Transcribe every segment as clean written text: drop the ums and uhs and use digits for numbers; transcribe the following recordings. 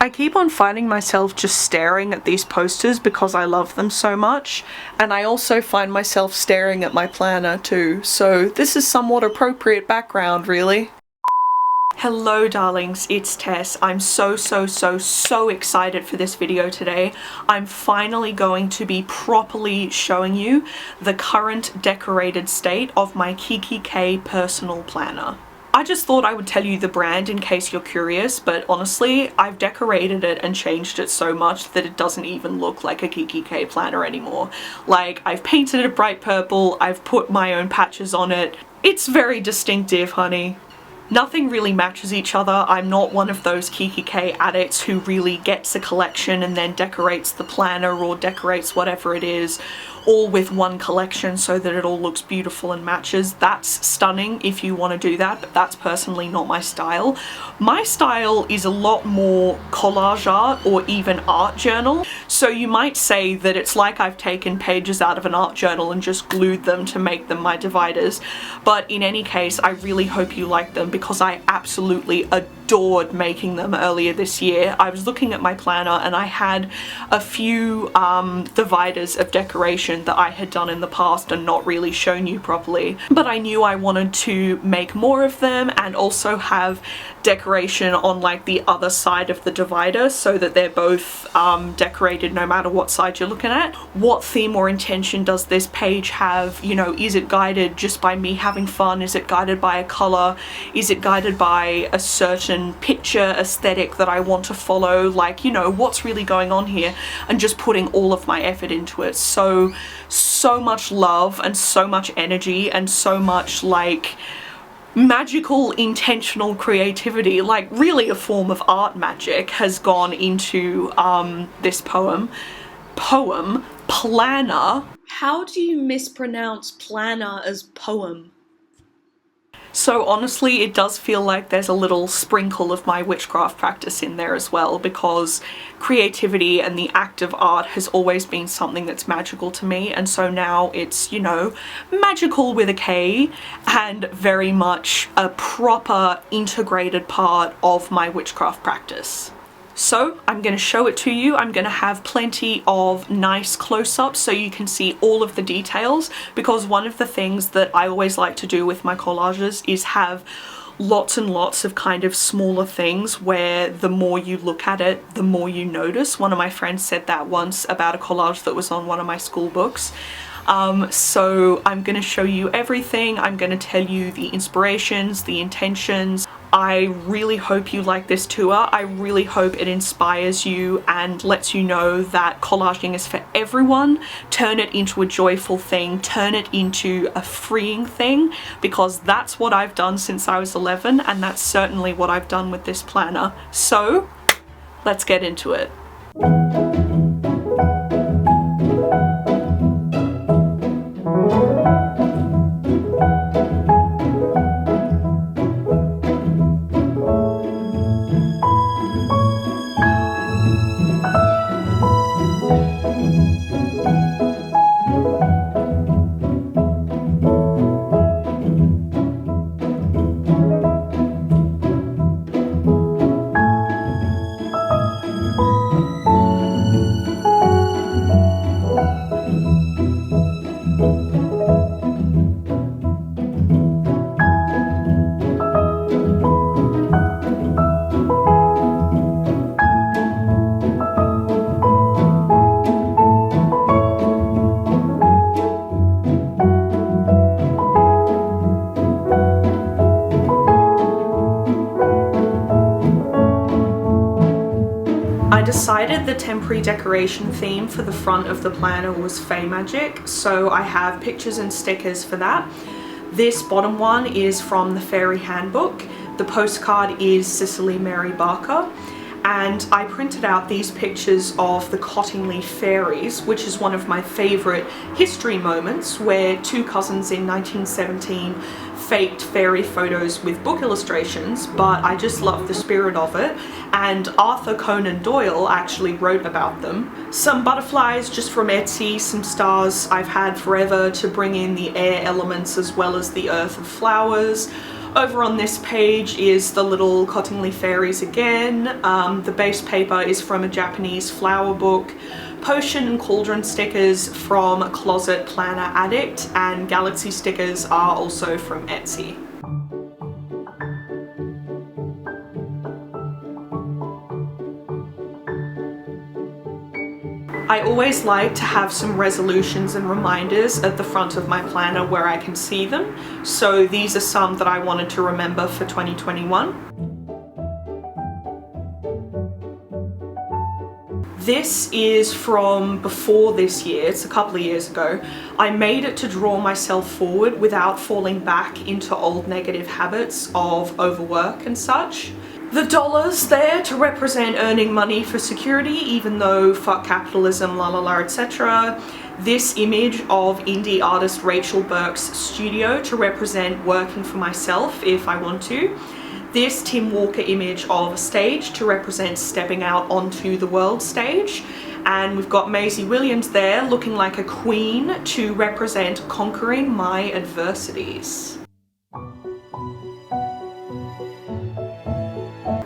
I keep on finding myself just staring at these posters because I love them so much, and I also find myself staring at my planner too, so this is somewhat appropriate background, really. Hello darlings, it's Tess. I'm so excited for this video today. I'm finally going to be properly showing you the current decorated state of my Kiki K personal planner. I just thought I would tell you the brand in case you're curious, but honestly, I've decorated it and changed it so much that it doesn't even look like a Kiki K planner anymore. Like, I've painted it bright purple, I've put my own patches on it. It's very distinctive, honey. Nothing really matches each other. I'm not one of those Kiki K addicts who really gets a collection and then decorates the planner or decorates whatever it is all with one collection so that it all looks beautiful and matches. That's stunning if you want to do that, but that's personally not my style. My style is a lot more collage art or even art journal. So you might say that it's like I've taken pages out of an art journal and just glued them to make them my dividers. But in any case, I really hope you like them because I absolutely adored making them earlier this year. I was looking at my planner and I had a few dividers of decoration that I had done in the past and not really shown you properly, but I knew I wanted to make more of them and also have decoration on like the other side of the divider so that they're both decorated no matter what side you're looking at. What theme or intention does this page have? You know, is it guided just by me having fun? Is it guided by a color? Is it guided by a certain picture aesthetic that I want to follow? Like, you know, what's really going on here? And just putting all of my effort into it. So much love and so much energy and so much like magical intentional creativity, like really a form of art magic, has gone into this planner. How do you mispronounce planner as poem? So honestly, it does feel like there's a little sprinkle of my witchcraft practice in there as well, because creativity and the act of art has always been something that's magical to me, and so now it's, you know, magical with a K and very much a proper integrated part of my witchcraft practice. So I'm going to show it to you. I'm going to have plenty of nice close-ups so you can see all of the details, because one of the things that I always like to do with my collages is have lots and lots of kind of smaller things where the more you look at it, the more you notice. One of my friends said that once about a collage that was on one of my school books. So I'm going to show you everything. I'm going to tell you the inspirations, the intentions. I really hope you like this tour. I really hope it inspires you and lets you know that collaging is for everyone. Turn it into a joyful thing, turn it into a freeing thing, because that's what I've done since I was 11, and that's certainly what I've done with this planner. So let's get into it. I decided the temporary decoration theme for the front of the planner was Fey Magic, so I have pictures and stickers for that. This bottom one is from the Fairy Handbook. The postcard is Cicely Mary Barker, and I printed out these pictures of the Cottingley Fairies, which is one of my favourite history moments, where two cousins in 1917 faked fairy photos with book illustrations, but I just love the spirit of it, and Arthur Conan Doyle actually wrote about them. Some butterflies just from Etsy, some stars I've had forever to bring in the air elements as well as the earth of flowers, Over on this page is the little Cottingley fairies again. The base paper is from a Japanese flower book. Potion and cauldron stickers from Closet Planner Addict, and galaxy stickers are also from Etsy. I always like to have some resolutions and reminders at the front of my planner where I can see them, so these are some that I wanted to remember for 2021. This is from before this year, it's a couple of years ago. I made it to draw myself forward without falling back into old negative habits of overwork and such. The dollars there to represent earning money for security, even though fuck capitalism, la la la, etc. This image of indie artist Rachel Burke's studio to represent working for myself if I want to. This Tim Walker image of a stage to represent stepping out onto the world stage. And we've got Maisie Williams there looking like a queen to represent conquering my adversities.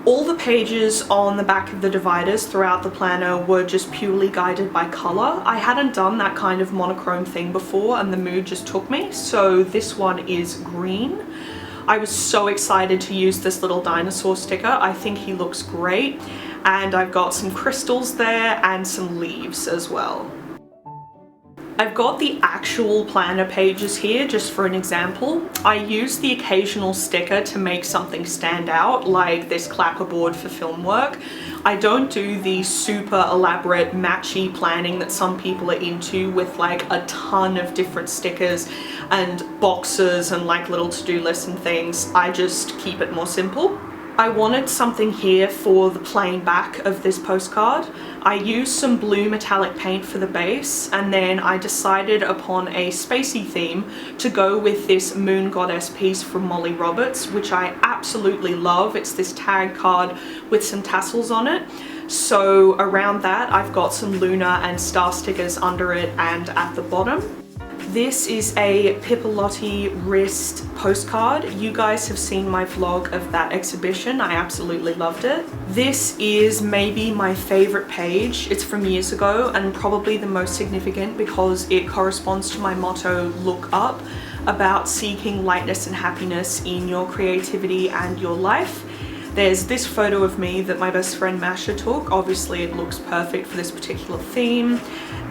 All the pages on the back of the dividers throughout the planner were just purely guided by colour. I hadn't done that kind of monochrome thing before and the mood just took me, so this one is green. I was so excited to use this little dinosaur sticker. I think he looks great. And I've got some crystals there and some leaves as well. I've got the actual planner pages here just for an example. I use the occasional sticker to make something stand out, like this clapperboard for film work. I don't do the super elaborate matchy planning that some people are into with like a ton of different stickers and boxes and like little to-do lists and things. I just keep it more simple. I wanted something here for the plain back of this postcard. I used some blue metallic paint for the base, and then I decided upon a spacey theme to go with this Moon Goddess piece from Molly Roberts, which I absolutely love. It's this tag card with some tassels on it. So around that I've got some Luna and star stickers under it and at the bottom. This is a Pipolotti wrist postcard. You guys have seen my vlog of that exhibition. I absolutely loved it. This is maybe my favorite page. It's from years ago and probably the most significant because it corresponds to my motto, look up, about seeking lightness and happiness in your creativity and your life. There's this photo of me that my best friend Masha took. Obviously it looks perfect for this particular theme.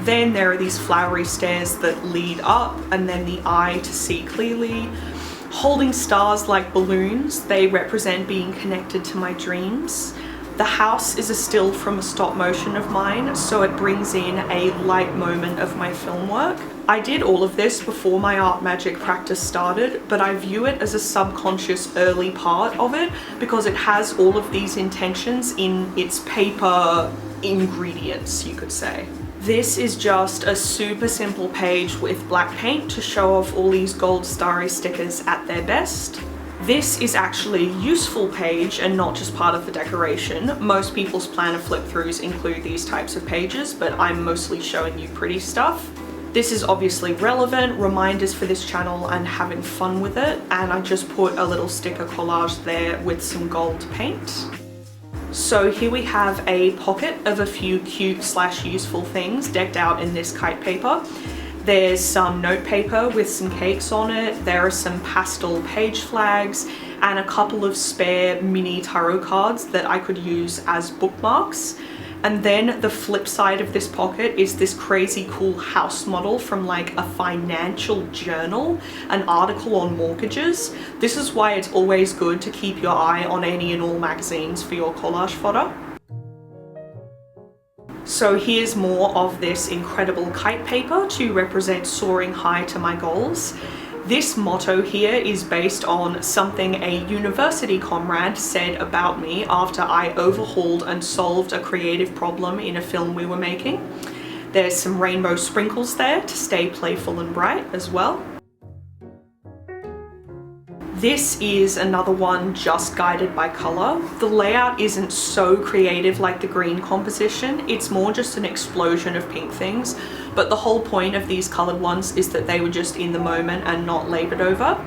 Then there are these flowery stairs that lead up, and then the eye to see clearly. Holding stars like balloons, they represent being connected to my dreams. The house is a still from a stop motion of mine, so it brings in a light moment of my film work. I did all of this before my art magic practice started, but I view it as a subconscious early part of it because it has all of these intentions in its paper ingredients, you could say. This is just a super simple page with black paint to show off all these gold starry stickers at their best. This is actually a useful page and not just part of the decoration. Most people's planner flip-throughs include these types of pages, but I'm mostly showing you pretty stuff. This is obviously relevant, reminders for this channel and having fun with it, and I just put a little sticker collage there with some gold paint. So here we have a pocket of a few cute/useful things decked out in this kite paper. There's some note paper with some cakes on it. There are some pastel page flags and a couple of spare mini tarot cards that I could use as bookmarks. And then the flip side of this pocket is this crazy cool house model from like a financial journal, an article on mortgages. This is why it's always good to keep your eye on any and all magazines for your collage fodder. So here's more of this incredible kite paper to represent soaring high to my goals. This motto here is based on something a university comrade said about me after I overhauled and solved a creative problem in a film we were making. There's some rainbow sprinkles there to stay playful and bright as well. This is another one just guided by color. The layout isn't so creative like the green composition, it's more just an explosion of pink things, but the whole point of these colored ones is that they were just in the moment and not labored over.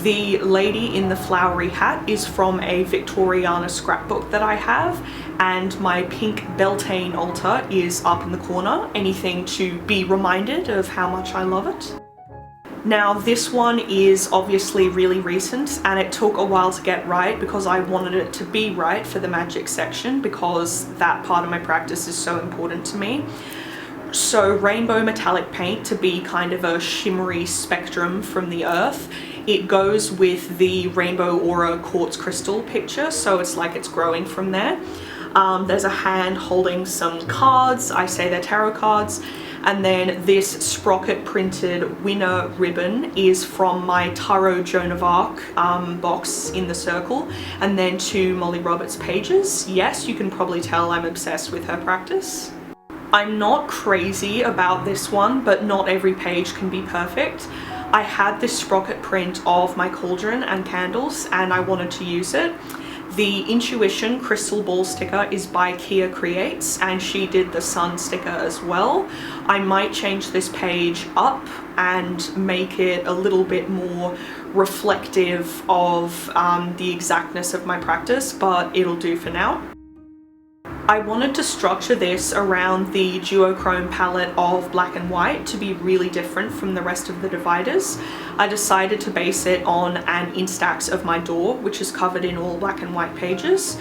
The lady in the flowery hat is from a Victoriana scrapbook that I have, and my pink Beltane altar is up in the corner, anything to be reminded of how much I love it. Now this one is obviously really recent, and it took a while to get right because I wanted it to be right for the magic section, because that part of my practice is so important to me. So rainbow metallic paint to be kind of a shimmery spectrum from the earth. It goes with the Rainbow Aura quartz crystal picture, so it's like it's growing from there. There's a hand holding some cards. I say they're tarot cards. And then this sprocket printed winner ribbon is from my Tarot Joan of Arc box in the circle, and then 2 Molly Roberts pages. Yes, you can probably tell I'm obsessed with her practice. I'm not crazy about this one, but not every page can be perfect. I had this sprocket print of my cauldron and candles, and I wanted to use it. The Intuition crystal ball sticker is by Kia Creates, and she did the sun sticker as well. I might change this page up and make it a little bit more reflective of the exactness of my practice, but it'll do for now. I wanted to structure this around the duochrome palette of black and white to be really different from the rest of the dividers. I decided to base it on an Instax of my door, which is covered in all black and white pages.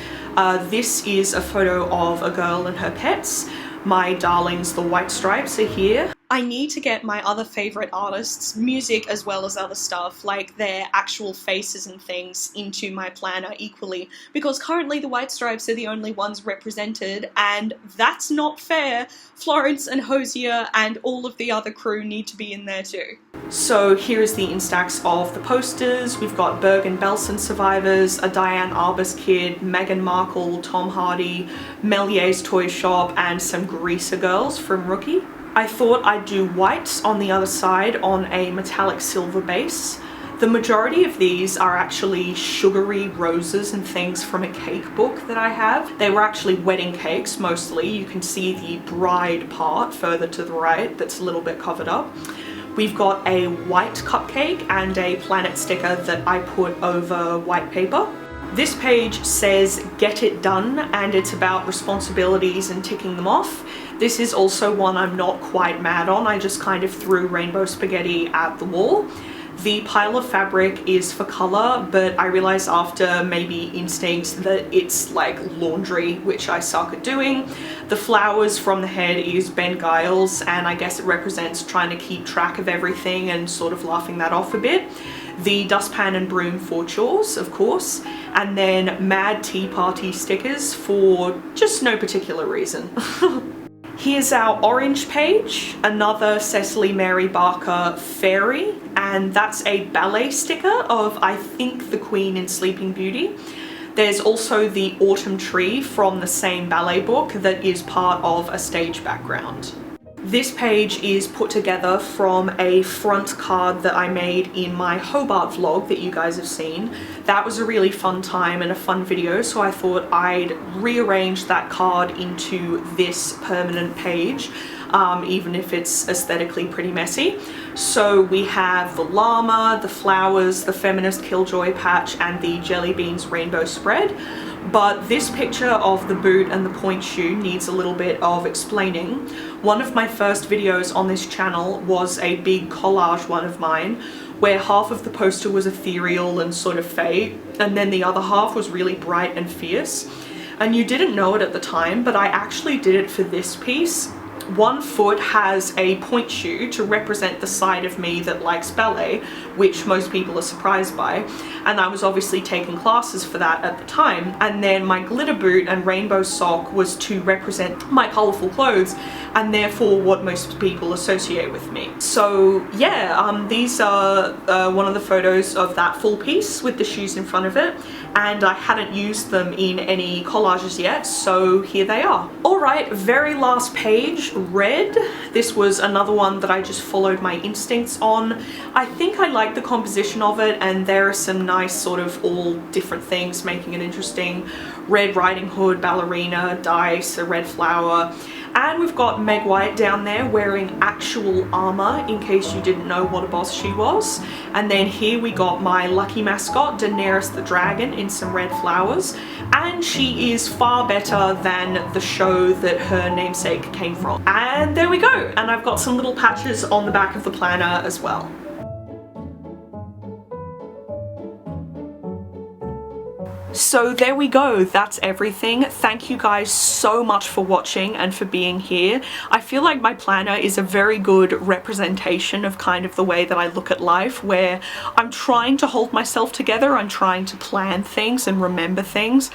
This is a photo of a girl and her pets. My darlings, the White Stripes, are here. I need to get my other favorite artists' music as well as other stuff, like their actual faces and things, into my planner equally, because currently the White Stripes are the only ones represented, and that's not fair. Florence and Hosier and all of the other crew need to be in there too. So here is the Instax of the posters. We've got Bergen-Belsen survivors, a Diane Arbus kid, Meghan Markle, Tom Hardy, Melier's Toy Shop, and some Greaser girls from Rookie. I thought I'd do whites on the other side on a metallic silver base. The majority of these are actually sugary roses and things from a cake book that I have. They were actually wedding cakes mostly. You can see the bride part further to the right that's a little bit covered up. We've got a white cupcake and a planet sticker that I put over white paper. This page says "Get It Done," and it's about responsibilities and ticking them off. This is also one I'm not quite mad on. I just kind of threw rainbow spaghetti at the wall. The pile of fabric is for color, but I realized after maybe instinct that it's like laundry, which I suck at doing. The flowers from the head is Ben Giles, and I guess it represents trying to keep track of everything and sort of laughing that off a bit. The dustpan and broom for chores, of course, and then Mad Tea Party stickers for just no particular reason. Here's our orange page, another Cecily Mary Barker fairy, and that's a ballet sticker of, I think, the Queen in Sleeping Beauty. There's also the autumn tree from the same ballet book that is part of a stage background. This page is put together from a front card that I made in my Hobart vlog that you guys have seen. That was a really fun time and a fun video, so I thought I'd rearrange that card into this permanent page, even if it's aesthetically pretty messy. So we have the llama, the flowers, the feminist killjoy patch, and the jelly beans rainbow spread. But this picture of the boot and the point shoe needs a little bit of explaining. One of my first videos on this channel was a big collage one of mine, where half of the poster was ethereal and sort of fey, and then the other half was really bright and fierce. And you didn't know it at the time, but I actually did it for this piece. One foot has a point shoe to represent the side of me that likes ballet, which most people are surprised by, and I was obviously taking classes for that at the time. And then my glitter boot and rainbow sock was to represent my colourful clothes, and therefore what most people associate with me. So yeah, these are one of the photos of that full piece with the shoes in front of it, and I hadn't used them in any collages yet, so here they are. Alright, very last page, red. This was another one that I just followed my instincts on. I think I like the composition of it, and there are some nice sort of all different things making it interesting. Red Riding Hood, ballerina, dice, a red flower, And we've got Meg White down there wearing actual armor, in case you didn't know what a boss she was. And then here we got my lucky mascot, Daenerys the Dragon, in some red flowers. And she is far better than the show that her namesake came from. And there we go. And I've got some little patches on the back of the planner as well. So there we go, that's everything. Thank you guys so much for watching and for being here. I feel like my planner is a very good representation of kind of the way that I look at life, where I'm trying to hold myself together, I'm trying to plan things and remember things,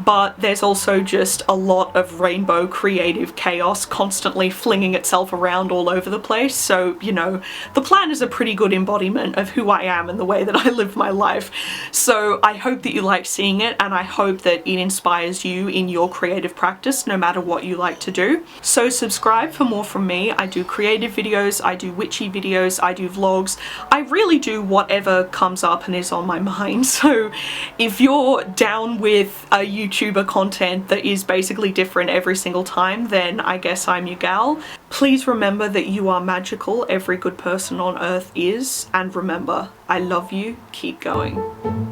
but there's also just a lot of rainbow creative chaos constantly flinging itself around all over the place. So, you know, the plan is a pretty good embodiment of who I am and the way that I live my life. So I hope that you like seeing it, and I hope that it inspires you in your creative practice, no matter what you like to do. So subscribe for more from me. I do creative videos, I do witchy videos, I do vlogs. I really do whatever comes up and is on my mind. So if you're down with a YouTuber content that is basically different every single time, then I guess I'm your gal. Please remember that you are magical, every good person on earth is, and remember, I love you, keep going.